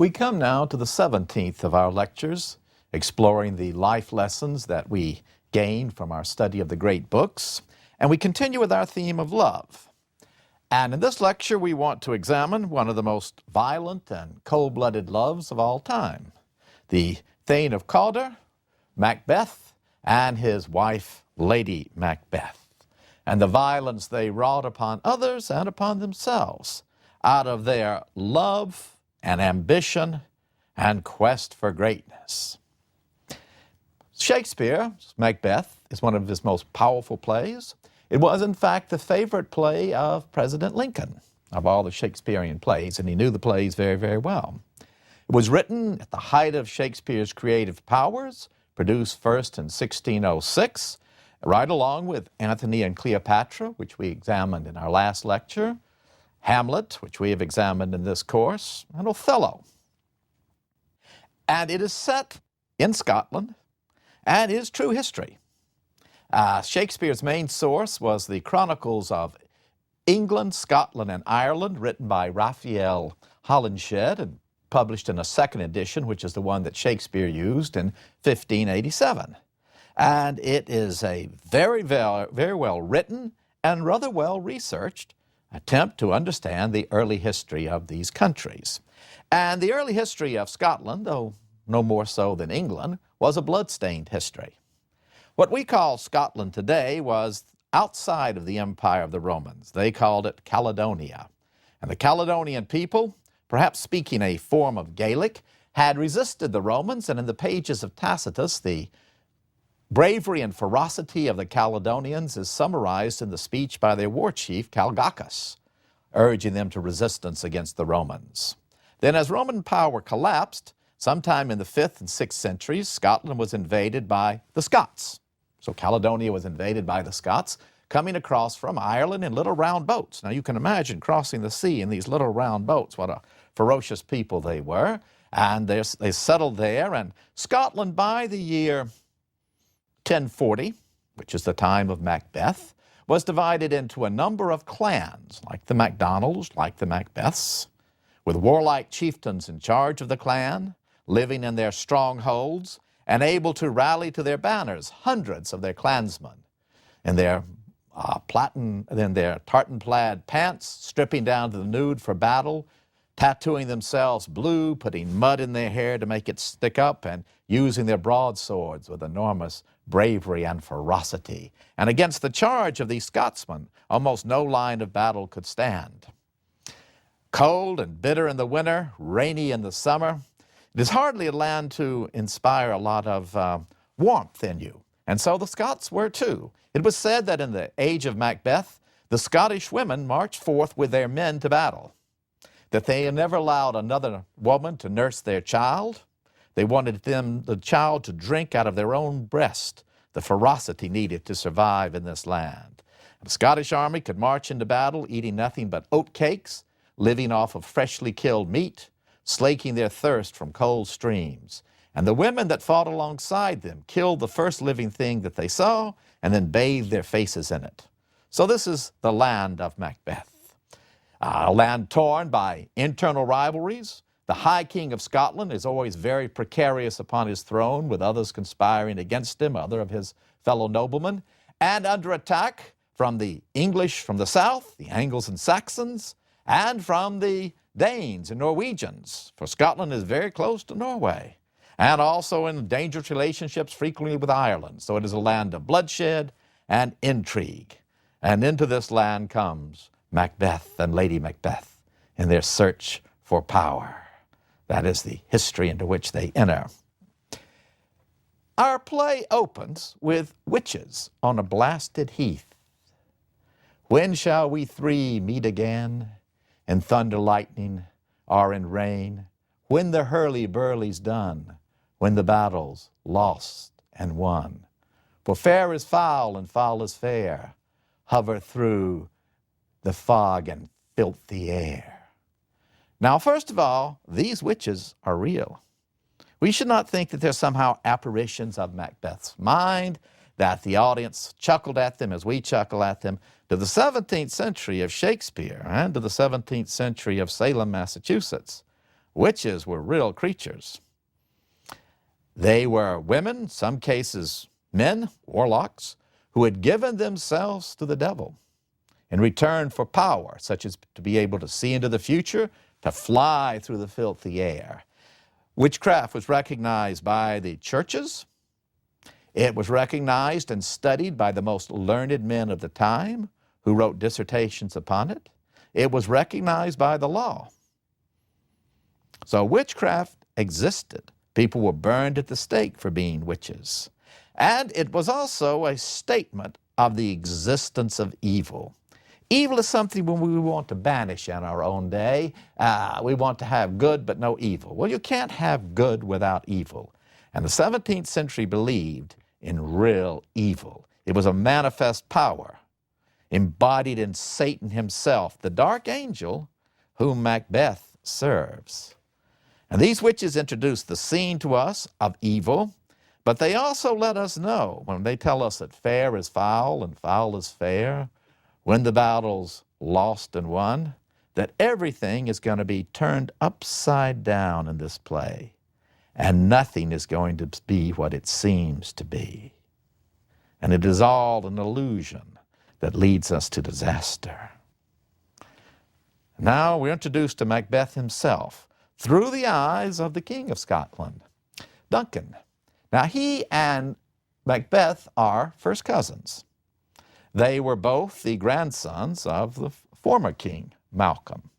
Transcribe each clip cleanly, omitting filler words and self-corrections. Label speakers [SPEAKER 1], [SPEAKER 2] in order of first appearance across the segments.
[SPEAKER 1] We come now to the 17th of our lectures, exploring the life lessons that we gain from our study of the great books, and we continue with our theme of love. And in this lecture, we want to examine one of the most violent and cold-blooded loves of all time, the Thane of Cawdor, Macbeth, and his wife, Lady Macbeth, and the violence they wrought upon others and upon themselves out of their love and ambition and quest for greatness. Shakespeare's Macbeth is one of his most powerful plays. It was, in fact, the favorite play of President Lincoln of all the Shakespearean plays, and he knew the plays very, very well. It was written at the height of Shakespeare's creative powers, produced first in 1606, right along with Antony and Cleopatra, which we examined in our last lecture, Hamlet, which we have examined in this course, and Othello. And it is set in Scotland and is true history. Shakespeare's main source was the Chronicles of England, Scotland, and Ireland, written by Raphael Holinshed and published in a second edition, which is the one that Shakespeare used in 1587. And it is a very well written and rather well researched attempt to understand the early history of these countries. And the early history of Scotland, though no more so than England, was a blood-stained history. What we call Scotland today was outside of the empire of the Romans. They called it Caledonia. And the Caledonian people, perhaps speaking a form of Gaelic, had resisted the Romans, and in the pages of Tacitus, the bravery and ferocity of the Caledonians is summarized in the speech by their war chief, Calgacus, urging them to resistance against the Romans. Then as Roman power collapsed, sometime in the 5th and 6th centuries, Scotland was invaded by the Scots. So Caledonia was invaded by the Scots, coming across from Ireland in little round boats. Now you can imagine crossing the sea in these little round boats, what a ferocious people they were. And they settled there, and Scotland by the year 1040, which is the time of Macbeth, was divided into a number of clans, like the MacDonalds, like the Macbeths, with warlike chieftains in charge of the clan, living in their strongholds, and able to rally to their banners hundreds of their clansmen in their tartan-plaid pants, stripping down to the nude for battle, tattooing themselves blue, putting mud in their hair to make it stick up, and using their broadswords with enormous bravery and ferocity. And against the charge of these Scotsmen, almost no line of battle could stand. Cold and bitter in the winter, rainy in the summer, it is hardly a land to inspire a lot of warmth in you. And so the Scots were too. It was said that in the age of Macbeth, the Scottish women marched forth with their men to battle, that they had never allowed another woman to nurse their child. They wanted the child to drink out of their own breast, the ferocity needed to survive in this land. The Scottish army could march into battle eating nothing but oat cakes, living off of freshly killed meat, slaking their thirst from cold streams. And the women that fought alongside them killed the first living thing that they saw and then bathed their faces in it. So this is the land of Macbeth. A land torn by internal rivalries. The High King of Scotland is always very precarious upon his throne, with others conspiring against him, other of his fellow noblemen, and under attack from the English from the south, the Angles and Saxons, and from the Danes and Norwegians, for Scotland is very close to Norway, and also in dangerous relationships frequently with Ireland. So it is a land of bloodshed and intrigue. And into this land comes Macbeth and Lady Macbeth in their search for power. That is the history into which they enter. Our play opens with witches on a blasted heath. When shall we three meet again? In thunder lightning or in rain? When the hurly-burly's done? When the battle's lost and won? For fair is foul and foul is fair, hover through the fog and filthy air. Now, first of all, these witches are real. We should not think that they're somehow apparitions of Macbeth's mind, that the audience chuckled at them as we chuckle at them. To the 17th century of Shakespeare and to the 17th century of Salem, Massachusetts, Witches were real creatures. They were women, some cases men, warlocks, who had given themselves to the devil in return for power, such as to be able to see into the future, to fly through the filthy air. Witchcraft was recognized by the churches. It was recognized and studied by the most learned men of the time who wrote dissertations upon it. It was recognized by the law. So witchcraft existed. People were burned at the stake for being witches. And it was also a statement of the existence of evil. Evil is something when we want to banish in our own day. We want to have good but no evil. Well, you can't have good without evil. And the 17th century believed in real evil. It was a manifest power embodied in Satan himself, the dark angel whom Macbeth serves. And these witches introduce the scene to us of evil, but they also let us know, when they tell us that fair is foul and foul is fair, when the battle's lost and won, that everything is going to be turned upside down in this play, and nothing is going to be what it seems to be. And it is all an illusion that leads us to disaster. Now we're introduced to Macbeth himself through the eyes of the King of Scotland, Duncan. Now he and Macbeth are first cousins. They were both the grandsons of the former king, Malcolm.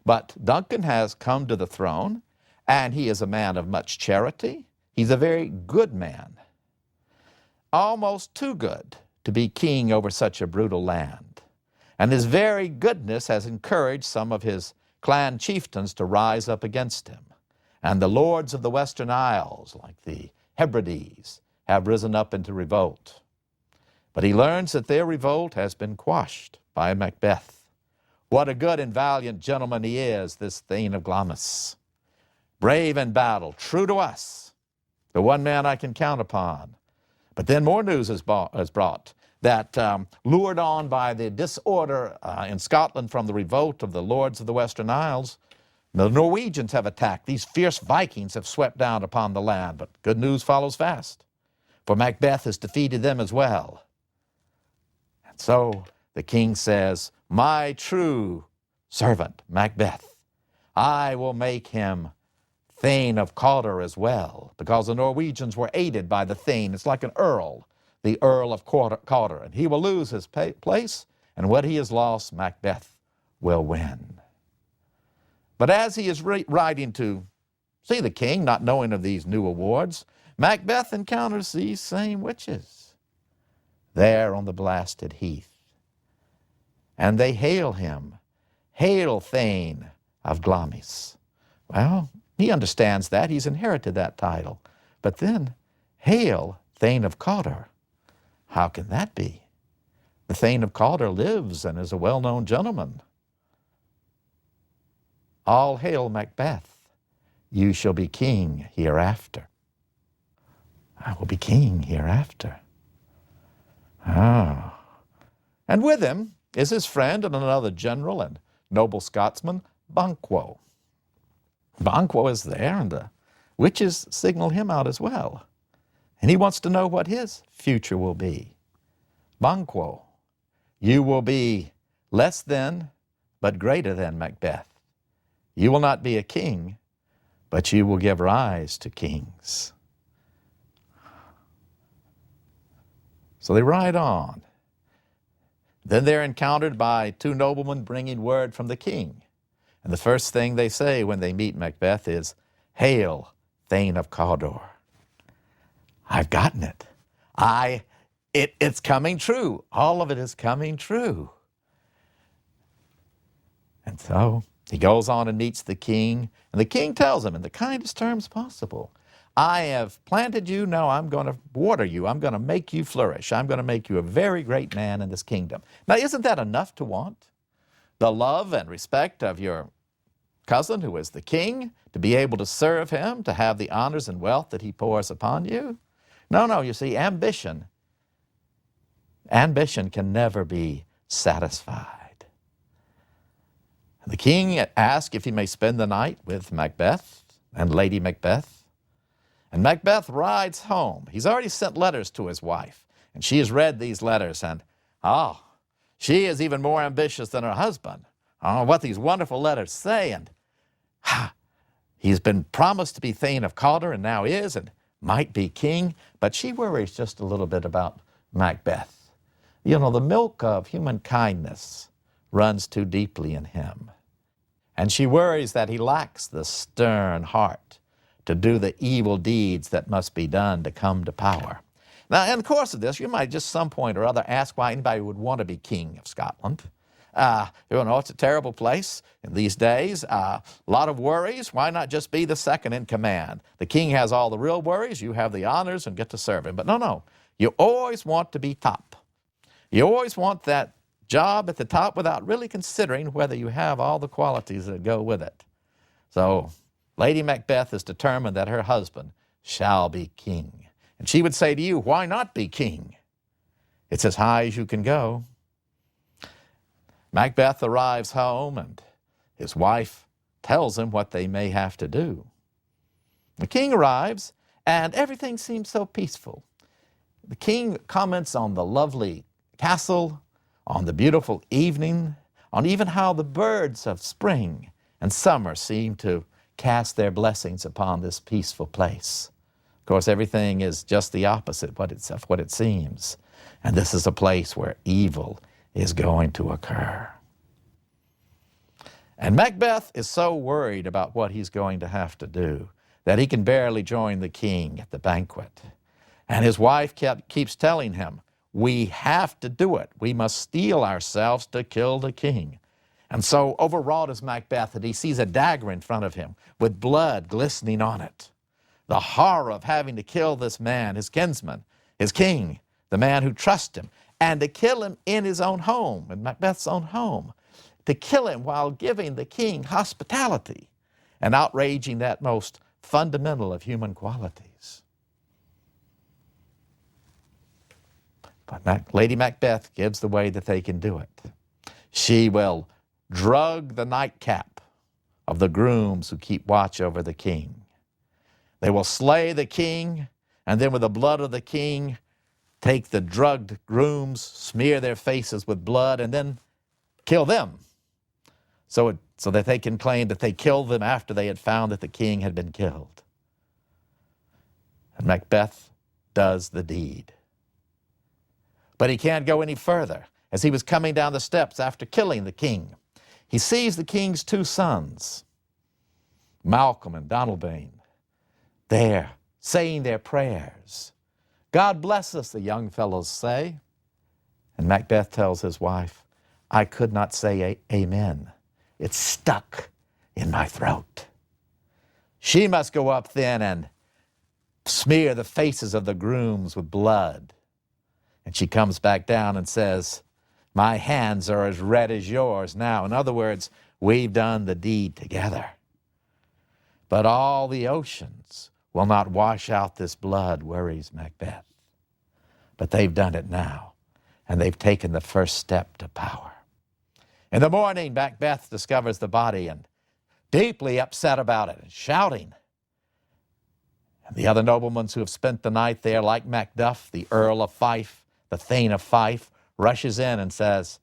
[SPEAKER 1] But Duncan has come to the throne, and he is a man of much charity. He's a very good man, almost too good to be king over such a brutal land. And his very goodness has encouraged some of his clan chieftains to rise up against him. And the lords of the Western Isles, like the Hebrides, have risen up into revolt. But he learns that their revolt has been quashed by Macbeth. What a good and valiant gentleman he is, this Thane of Glamis. Brave in battle, true to us, the one man I can count upon. But then more news is brought that lured on by the disorder in Scotland from the revolt of the lords of the Western Isles, the Norwegians have attacked. These fierce Vikings have swept down upon the land, but good news follows fast, for Macbeth has defeated them as well. And so the king says, my true servant, Macbeth, I will make him Thane of Cawdor as well, because the Norwegians were aided by the Thane. It's like an earl, the Earl of Cawdor, and he will lose his place, and what he has lost, Macbeth will win. But as he is riding to see the king, not knowing of these new awards, Macbeth encounters these same witches there on the blasted heath. And they hail him, hail Thane of Glamis. Well, he understands that. He's inherited that title. But then, hail Thane of Cawdor. How can that be? The Thane of Cawdor lives and is a well-known gentleman. All hail Macbeth. You shall be king hereafter. I will be king hereafter. Ah. And with him is his friend and another general and noble Scotsman, Banquo. Banquo is there, and the witches signal him out as well. And he wants to know what his future will be. Banquo, you will be less than, but greater than Macbeth. You will not be a king, but you will give rise to kings. So they ride on. Then they're encountered by two noblemen bringing word from the king. And the first thing they say when they meet Macbeth is, hail, Thane of Cawdor. I've gotten it. It's coming true. All of it is coming true. And so he goes on and meets the king, and the king tells him in the kindest terms possible, I have planted you, now I'm going to water you, I'm going to make you flourish, I'm going to make you a very great man in this kingdom. Now, isn't that enough to want? The love and respect of your cousin, who is the king, to be able to serve him, to have the honors and wealth that he pours upon you? No, you see, ambition can never be satisfied. The king asks if he may spend the night with Macbeth and Lady Macbeth. And Macbeth rides home. He's already sent letters to his wife, and she has read these letters, and she is even more ambitious than her husband. Oh, what these wonderful letters say, and he's been promised to be Thane of Cawdor, and now is, and might be king, but she worries just a little bit about Macbeth. You know, the milk of human kindness runs too deeply in him. And she worries that he lacks the stern heart to do the evil deeds that must be done to come to power. Now, in the course of this, you might just some point or other ask why anybody would want to be king of Scotland. It's a terrible place in these days. A lot of worries. Why not just be the second in command? The king has all the real worries. You have the honors and get to serve him. But no. You always want to be top. You always want that job at the top without really considering whether you have all the qualities that go with it. So Lady Macbeth is determined that her husband shall be king. And she would say to you, why not be king? It's as high as you can go. Macbeth arrives home, and his wife tells him what they may have to do. The king arrives, and everything seems so peaceful. The king comments on the lovely castle, on the beautiful evening, on even how the birds of spring and summer seem to cast their blessings upon this peaceful place. Of course, everything is just the opposite of what it seems. And this is a place where evil is going to occur. And Macbeth is so worried about what he's going to have to do that he can barely join the king at the banquet. And his wife keeps telling him, we have to do it. We must steel ourselves to kill the king. And so overwrought is Macbeth that he sees a dagger in front of him with blood glistening on it. The horror of having to kill this man, his kinsman, his king, the man who trusts him, and to kill him in his own home, in Macbeth's own home, to kill him while giving the king hospitality and outraging that most fundamental of human qualities. But Lady Macbeth gives the way that they can do it. She will drug the nightcap of the grooms who keep watch over the king. They will slay the king, and then with the blood of the king, take the drugged grooms, smear their faces with blood, and then kill them, so that they can claim that they killed them after they had found that the king had been killed. And Macbeth does the deed. But he can't go any further. As he was coming down the steps after killing the king, he sees the king's two sons, Malcolm and Donalbain, there saying their prayers. God bless us, the young fellows say. And Macbeth tells his wife, I could not say amen. It's stuck in my throat. She must go up then and smear the faces of the grooms with blood. And she comes back down and says, my hands are as red as yours now. In other words, we've done the deed together. But all the oceans will not wash out this blood, worries Macbeth. But they've done it now, and they've taken the first step to power. In the morning, Macbeth discovers the body and deeply upset about it and shouting. And the other noblemen who have spent the night there, like Macduff, the Earl of Fife, the Thane of Fife, rushes in and says,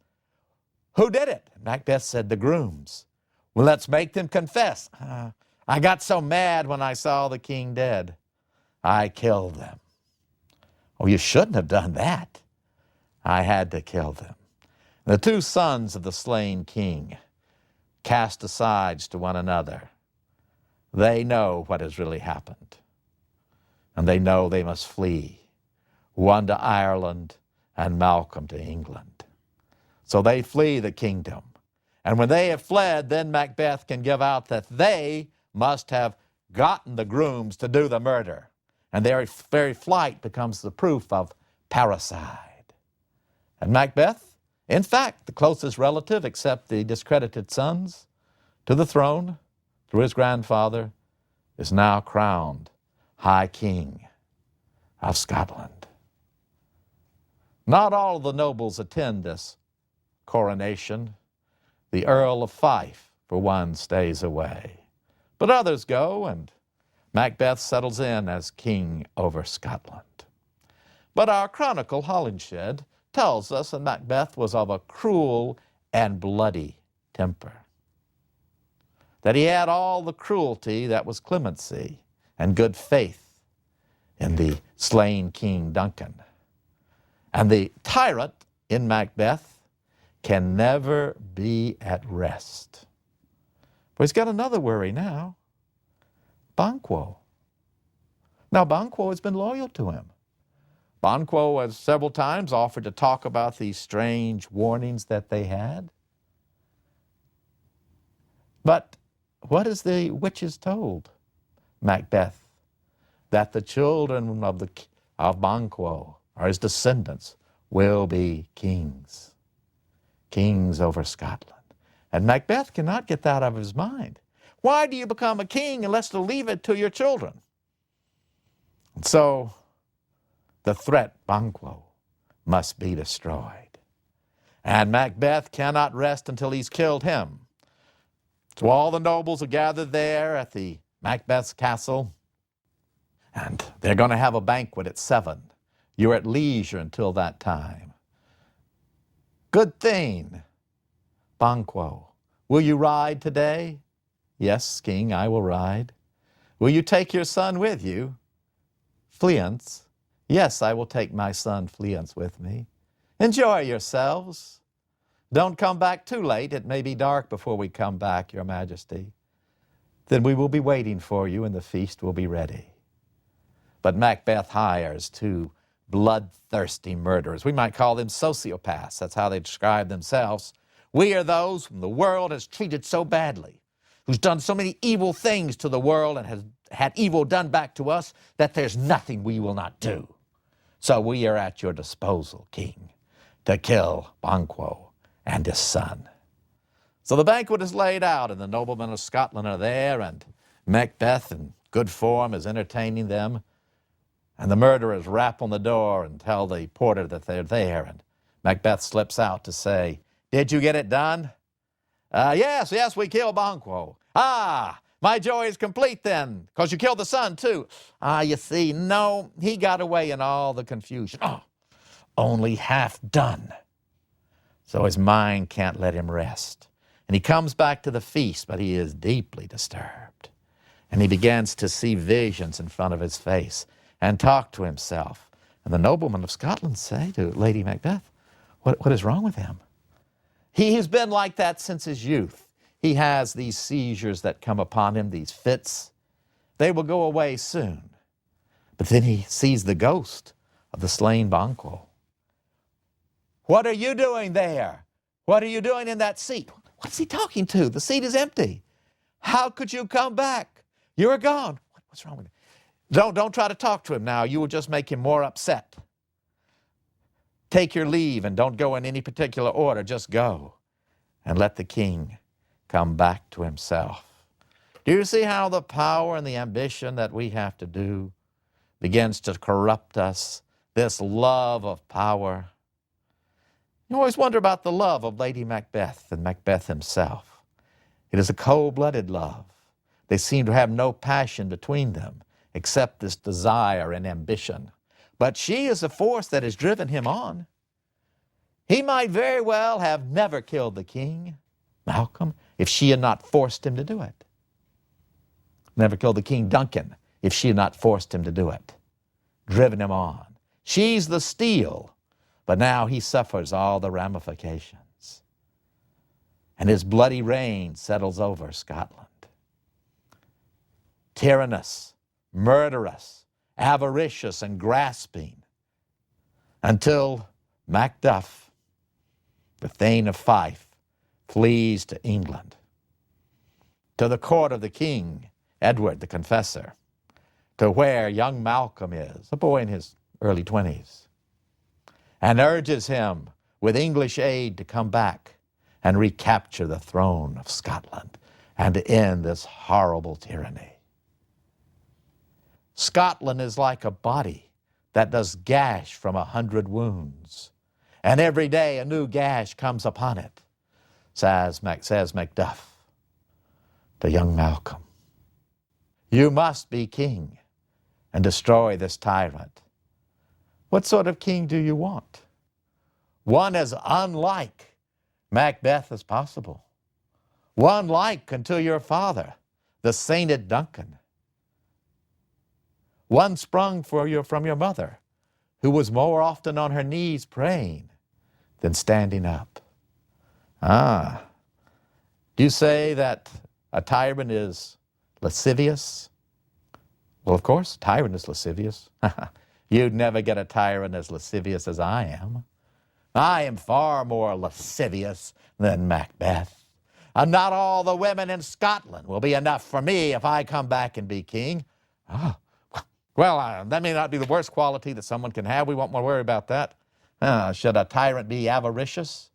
[SPEAKER 1] who did it? And Macbeth said, the grooms. Well, let's make them confess. I got so mad when I saw the king dead, I killed them. Oh, you shouldn't have done that. I had to kill them. The two sons of the slain king cast asides to one another. They know what has really happened, and they know they must flee, one to Ireland and Malcolm to England. So they flee the kingdom. And when they have fled, then Macbeth can give out that they must have gotten the grooms to do the murder. And their very flight becomes the proof of parricide. And Macbeth, in fact, the closest relative, except the discredited sons, to the throne, through his grandfather, is now crowned High King of Scotland. Not all of the nobles attend this coronation. The Earl of Fife for one stays away. But others go, and Macbeth settles in as king over Scotland. But our chronicle, Holinshed, tells us that Macbeth was of a cruel and bloody temper, that he had all the cruelty that was clemency and good faith in the slain King Duncan. And the tyrant in Macbeth can never be at rest. But he's got another worry now, Banquo. Now, Banquo has been loyal to him. Banquo has several times offered to talk about these strange warnings that they had. But what is the witches told Macbeth? That the children of Banquo, or his descendants, will be kings over Scotland. And Macbeth cannot get that out of his mind. Why do you become a king unless to leave it to your children? And so the threat, Banquo, must be destroyed. And Macbeth cannot rest until he's killed him. So all the nobles are gathered there at the Macbeth's castle, and they're going to have a banquet at 7. You're at leisure until that time. Good thing, Banquo. Will you ride today? Yes, King, I will ride. Will you take your son with you? Fleance. Yes, I will take my son Fleance with me. Enjoy yourselves. Don't come back too late. It may be dark before we come back, Your Majesty. Then we will be waiting for you and the feast will be ready. But Macbeth hires 2 bloodthirsty murderers. We might call them sociopaths. That's how they describe themselves. We are those whom the world has treated so badly, who's done so many evil things to the world and has had evil done back to us that there's nothing we will not do. So we are at your disposal, King, to kill Banquo and his son. So the banquet is laid out, and the noblemen of Scotland are there, and Macbeth, in good form, is entertaining them. And the murderers rap on the door and tell the porter that they're there, and Macbeth slips out to say, "Did you get it done?" Yes, we killed Banquo." "Ah, my joy is complete then, because you killed the son too." "Ah, you see, no, he got away in all the confusion." "Oh, only half done." So his mind can't let him rest. And he comes back to the feast, but he is deeply disturbed. And he begins to see visions in front of his face and talk to himself. And the noblemen of Scotland say to Lady Macbeth, what is wrong with him? He has been like that since his youth. He has these seizures that come upon him, these fits. They will go away soon. But then he sees the ghost of the slain Banquo. "What are you doing there? What are you doing in that seat?" What's he talking to? The seat is empty. "How could you come back? You're gone." What's wrong with him? Don't try to talk to him now. You will just make him more upset. Take your leave and don't go in any particular order. Just go and let the king come back to himself. Do you see how the power and the ambition that we have to do begins to corrupt us? This love of power. You always wonder about the love of Lady Macbeth and Macbeth himself. It is a cold-blooded love. They seem to have no passion between them except this desire and ambition. But she is a force that has driven him on. He might very well have never killed the king, Malcolm, if she had not forced him to do it. Never killed the king, Duncan, if she had not forced him to do it, driven him on. She's the steel. But now he suffers all the ramifications. And his bloody reign settles over Scotland. Tyrannous, murderous, avaricious, and grasping, until Macduff, the Thane of Fife, flees to England, to the court of the king, Edward the Confessor, to where young Malcolm is, a boy in his early 20s. And urges him with English aid to come back and recapture the throne of Scotland and to end this horrible tyranny. Scotland is like a body that does gash from 100 wounds, and every day a new gash comes upon it, says Macduff. to young Malcolm. You must be king and destroy this tyrant. What sort of king do you want? One as unlike Macbeth as possible. One like unto your father, the sainted Duncan. One sprung from your mother, who was more often on her knees praying than standing up. Do you say that a tyrant is lascivious? Well, of course, a tyrant is lascivious. You'd never get a tyrant as lascivious as I am. I am far more lascivious than Macbeth. And not all the women in Scotland will be enough for me if I come back and be king. Well, that may not be the worst quality that someone can have. We won't worry about that. Should a tyrant be avaricious?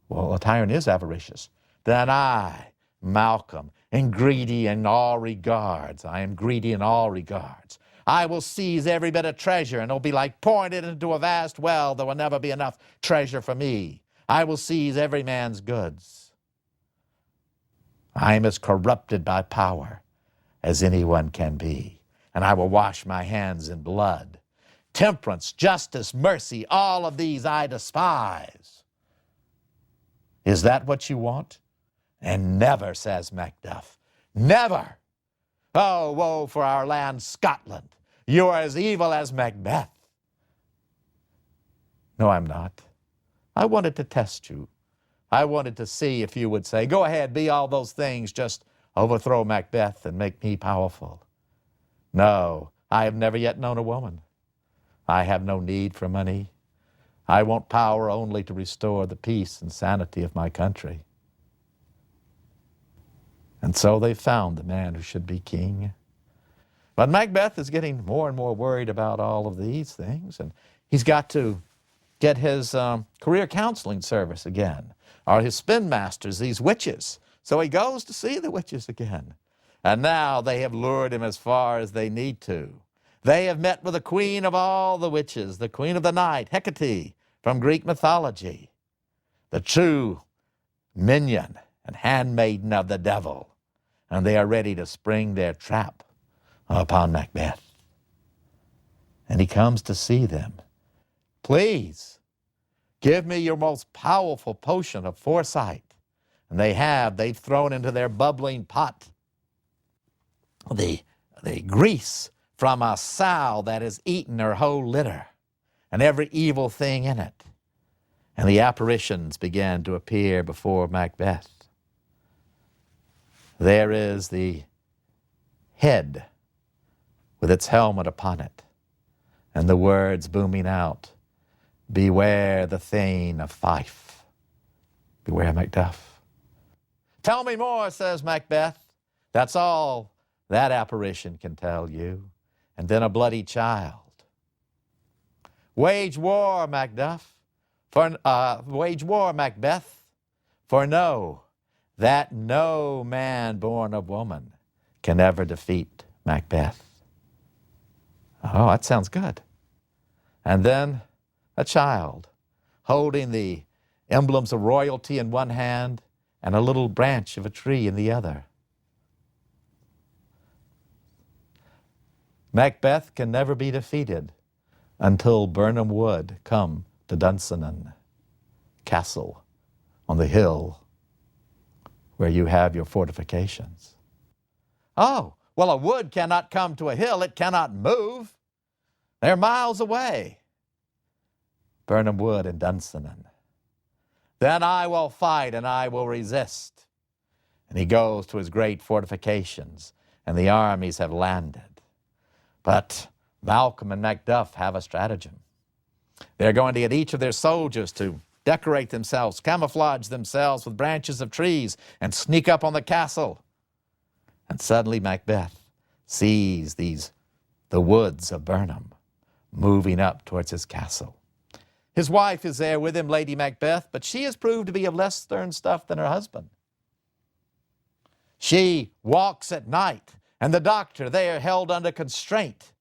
[SPEAKER 1] Well, a tyrant is avaricious. Then I, Malcolm, am greedy in all regards. I am greedy in all regards. I will seize every bit of treasure, and it'll be like pouring it into a vast well. There will never be enough treasure for me. I will seize every man's goods. I am as corrupted by power as anyone can be, and I will wash my hands in blood. Temperance, justice, mercy, all of these I despise. Is that what you want? And never, says Macduff, never. Oh, woe for our land, Scotland. You are as evil as Macbeth. No, I'm not. I wanted to test you. I wanted to see if you would say, go ahead, be all those things, just overthrow Macbeth and make me powerful. No, I have never yet known a woman. I have no need for money. I want power only to restore the peace and sanity of my country. And so they found the man who should be king. But Macbeth is getting more and more worried about all of these things, and he's got to get his career counseling service again, or his spin masters, these witches. So he goes to see the witches again. And now they have lured him as far as they need to. They have met with the queen of all the witches, the queen of the night, Hecate, from Greek mythology, the true minion and handmaiden of the devil. And they are ready to spring their trap upon Macbeth. And he comes to see them. Please, give me your most powerful potion of foresight. And they've thrown into their bubbling pot the grease from a sow that has eaten her whole litter and every evil thing in it. And the apparitions began to appear before Macbeth. There is the head with its helmet upon it, and the words booming out, beware the Thane of Fife. Beware Macduff. Tell me more, says Macbeth. That's all that apparition can tell you. And then a bloody child. Wage war, Macbeth, for know that no man born of woman can ever defeat Macbeth. Oh, that sounds good. And then a child holding the emblems of royalty in one hand and a little branch of a tree in the other. Macbeth can never be defeated until Birnam Wood come to Dunsinane Castle on the hill where you have your fortifications. Oh, well, a wood cannot come to a hill. It cannot move. They're miles away. Birnam Wood and Dunsinane. Then I will fight and I will resist. And he goes to his great fortifications, and the armies have landed. But Malcolm and Macduff have a stratagem. They're going to get each of their soldiers to decorate themselves, camouflage themselves with branches of trees, and sneak up on the castle. And suddenly Macbeth sees the woods of Birnam moving up towards his castle. His wife is there with him, Lady Macbeth, but she has proved to be of less stern stuff than her husband. She walks at night, and the doctor there held under constraint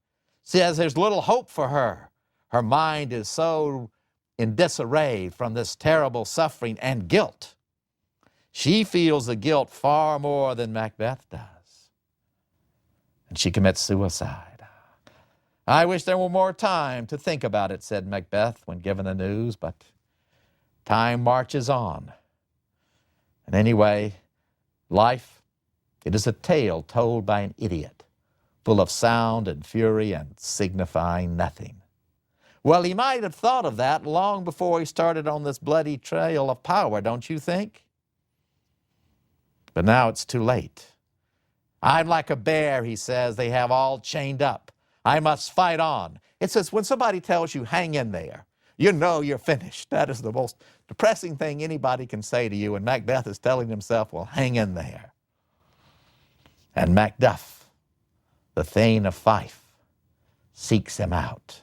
[SPEAKER 1] says there's little hope for her. Her mind is so in disarray from this terrible suffering and guilt. She feels the guilt far more than Macbeth does. And she commits suicide. I wish there were more time to think about it, said Macbeth when given the news, but time marches on. And anyway, life, it is a tale told by an idiot, full of sound and fury and signifying nothing. Well, he might have thought of that long before he started on this bloody trail of power, don't you think? But now it's too late. I'm like a bear, he says, they have all chained up. I must fight on. It says when somebody tells you, hang in there, you know you're finished. That is the most depressing thing anybody can say to you, and Macbeth is telling himself, well, hang in there. And Macduff, the Thane of Fife, seeks him out.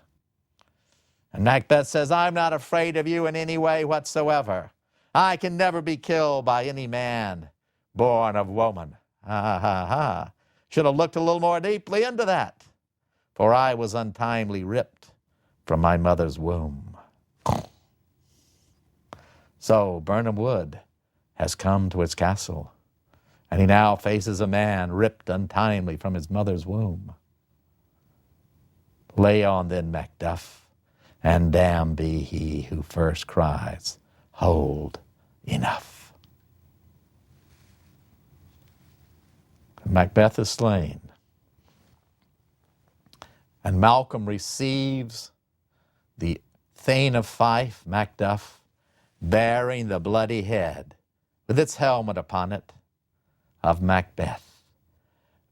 [SPEAKER 1] And Macbeth says, I'm not afraid of you in any way whatsoever. I can never be killed by any man born of woman. Ha, ha, ha. Should have looked a little more deeply into that, for I was untimely ripped from my mother's womb. So Birnam Wood has come to its castle, and he now faces a man ripped untimely from his mother's womb. Lay on then, Macduff, and damned be he who first cries, hold, enough. Macbeth is slain, and Malcolm receives the Thane of Fife, Macduff, bearing the bloody head with its helmet upon it of Macbeth.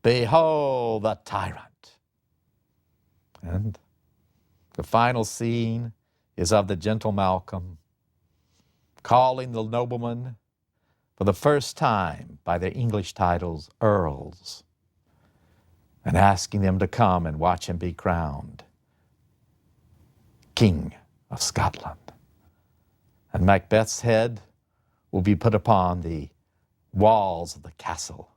[SPEAKER 1] Behold the tyrant! And the final scene is of the gentle Malcolm calling the noblemen for the first time by their English titles, earls, and asking them to come and watch him be crowned King of Scotland. And Macbeth's head will be put upon the walls of the castle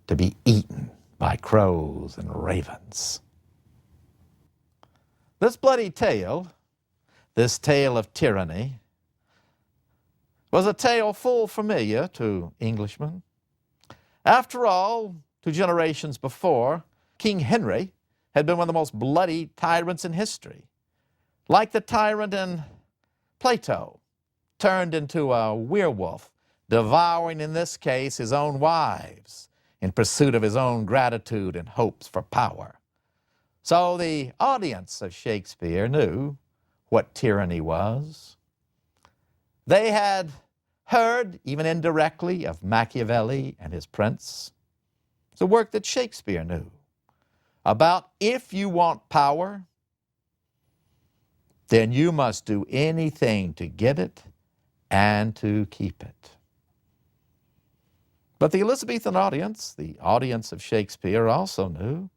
[SPEAKER 1] to be eaten by crows and ravens. This bloody tale, this tale of tyranny, was a tale full familiar to Englishmen. After all, 2 generations before, King Henry had been one of the most bloody tyrants in history. Like the tyrant in Plato, turned into a werewolf, devouring in this case his own wives in pursuit of his own gratitude and hopes for power. So the audience of Shakespeare knew what tyranny was. They had heard, even indirectly, of Machiavelli and his prince. It's a work that Shakespeare knew about if you want power, then you must do anything to get it and to keep it. But the Elizabethan audience, the audience of Shakespeare, also knew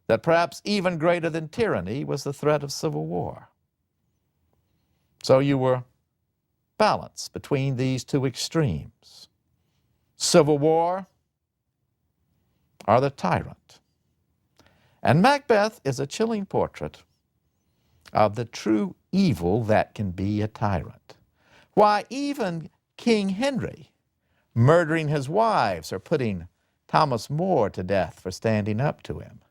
[SPEAKER 1] that perhaps even greater than tyranny was the threat of civil war. So you were balanced between these two extremes, civil war or the tyrant. And Macbeth is a chilling portrait of the true evil that can be a tyrant. Why, even King Henry, murdering his wives or putting Thomas More to death for standing up to him,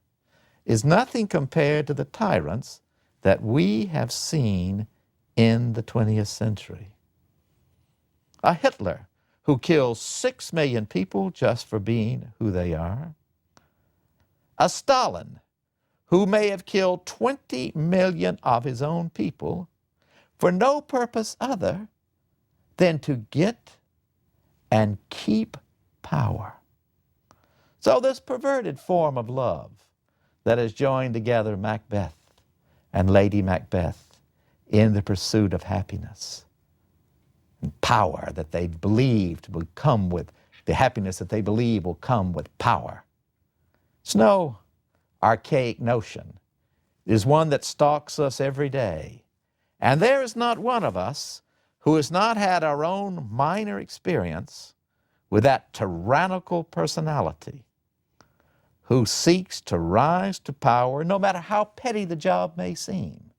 [SPEAKER 1] is nothing compared to the tyrants that we have seen in the 20th century. A Hitler who kills 6 million people just for being who they are. A Stalin who may have killed 20 million of his own people for no purpose other than to get and keep power. So this perverted form of love that has joined together Macbeth and Lady Macbeth in the pursuit of happiness and power that they believed would come with, the happiness that they believe will come with power. It's no archaic notion. It is one that stalks us every day. And there is not one of us who has not had our own minor experience with that tyrannical personality who seeks to rise to power, no matter how petty the job may seem,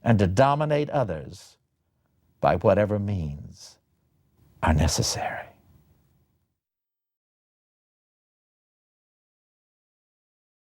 [SPEAKER 1] and to dominate others by whatever means are necessary.